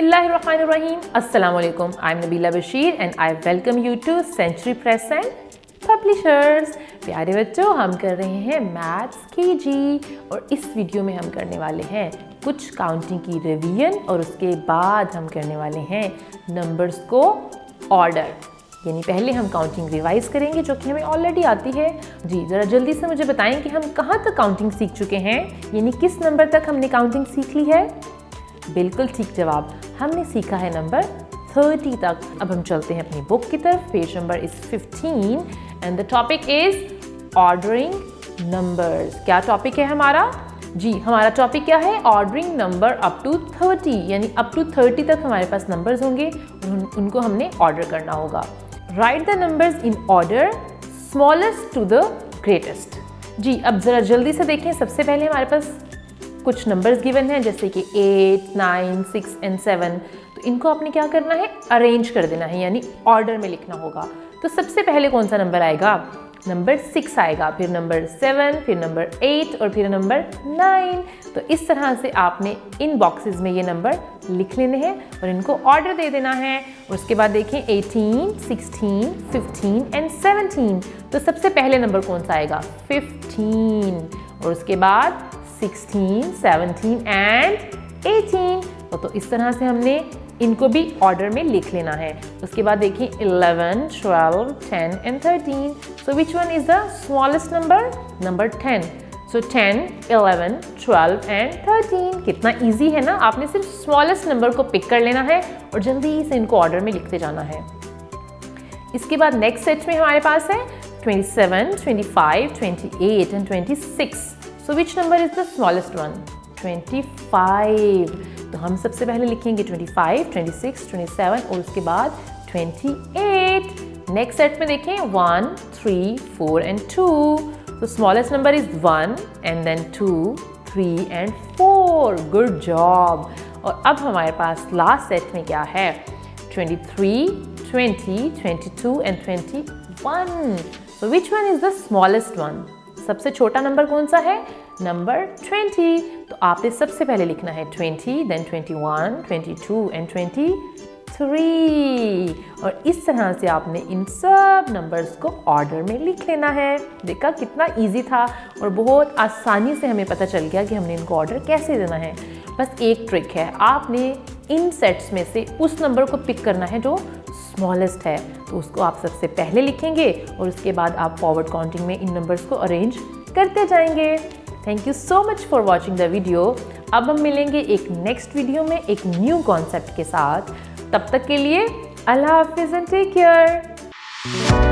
Bismillahirrahmanirrahim. Assalamu alaikum. I'm Nabila Bashir and I welcome you to Century Press and Publishers. प्यारे बच्चों, हम कर रहे हैं मैथ्स केजी और इस वीडियो में हम करने वाले हैं कुछ काउंटिंग की रिवीजन और उसके बाद हम करने वाले हैं नंबर्स को ऑर्डर। यानी पहले हम काउंटिंग रिवाइज करेंगे जो कि हमें ऑलरेडी आती है। जी ज़रा जल्दी से मुझे बताएं कि हम कहाँ तक काउंटिंग सीख चुके हैं, यानी किस नंबर तक हमने काउंटिंग सीख ली है। बिल्कुल ठीक जवाब, हमने सीखा है नंबर 30 तक। अब हम चलते हैं अपनी बुक की तरफ। Page number is 15 and the topic is ordering numbers. क्या टॉपिक है हमारा? जी हमारा टॉपिक क्या है? ऑर्डरिंग नंबर अप टू 30, यानी अप टू 30 तक हमारे पास नंबर्स होंगे, उनको हमने ऑर्डर करना होगा। Write the numbers in order smallest to the greatest. जी अब ज़रा जल्दी से देखें। सबसे पहले हमारे पास कुछ नंबर्स गिवन हैं जैसे कि 8, 9, 6 एंड 7। तो इनको आपने क्या करना है? अरेंज कर देना है, यानी ऑर्डर में लिखना होगा। तो सबसे पहले कौन सा नंबर आएगा? नंबर 6 आएगा, फिर नंबर 7, फिर नंबर 8 और फिर नंबर 9। तो इस तरह से आपने इन बॉक्सेस में ये नंबर लिख लेने हैं और इनको ऑर्डर दे देना है। और उसके बाद देखें 18, 16, 15 एंड 17। तो सबसे पहले नंबर कौन सा आएगा? 15। और उसके बाद 16, 17 एंड 18। तो इस तरह से हमने इनको भी ऑर्डर में लिख लेना है। उसके बाद देखिए 11, 12, 10 and 13। So which one is the smallest number? Number 10। So 10, 11, 12 and 13। कितना इजी है ना। आपने सिर्फ स्मॉलेस्ट नंबर को पिक कर लेना है और जल्दी से इनको ऑर्डर में लिखते जाना है। इसके बाद नेक्स्ट सेट में हमारे पास है 27, 25, 28 and 26। So which number is the smallest one? 25. तो हम सबसे पहले लिखेंगे 25, 26, 27 और उसके बाद 28. नेक्स्ट सेट में देखें 1, 3, 4 and 2. So smallest number is 1 and then 2, 3 and 4. Good job. और अब हमारे पास लास्ट सेट में क्या है? 23, 20, 22 and 21. So which one is the smallest one? सबसे छोटा नंबर कौन सा है? नंबर 20। तो आपने सबसे पहले लिखना है 20, देन 21, 22 एंड 23। और इस तरह से आपने इन सब नंबर्स को ऑर्डर में लिख लेना है। देखा कितना इजी था और बहुत आसानी से हमें पता चल गया कि हमने इनको ऑर्डर कैसे देना है। बस एक ट्रिक है, आपने इन सेट्स में से उस नंबर को पिक करना है जो स्मॉलेस्ट है। तो उसको आप सबसे पहले लिखेंगे और उसके बाद आप फॉरवर्ड काउंटिंग में इन नंबर्स को अरेंज करते जाएंगे। Thank you so much for watching the video. अब हम मिलेंगे एक नेक्स्ट वीडियो में एक न्यू कॉन्सेप्ट के साथ। तब तक के लिए अल्लाह हाफिज़ एंड टेक केयर।